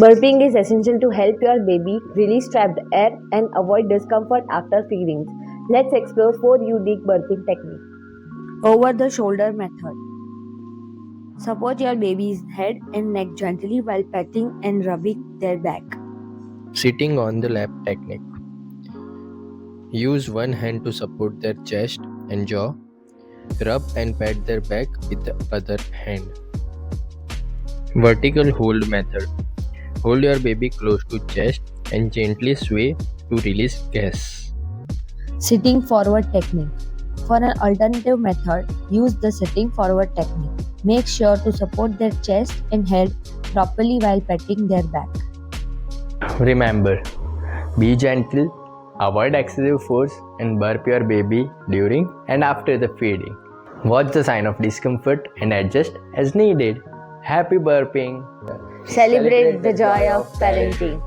Burping is essential to help your baby release trapped air and avoid discomfort after feedings. Let's explore 4 unique burping techniques. Over the shoulder method. Support your baby's head and neck gently while petting and rubbing their back. Sitting on the lap technique. Use one hand to support their chest and jaw. Rub and pat their back with the other hand. Vertical hold method. Hold your baby close to chest and gently sway to release gas. Sitting forward technique. For an alternative method, use the sitting forward technique. Make sure to support their chest and head properly while petting their back. Remember, be gentle, avoid excessive force, and burp your baby during and after the feeding. Watch the sign of discomfort and adjust as needed. Happy burping! Celebrate the joy of parenting.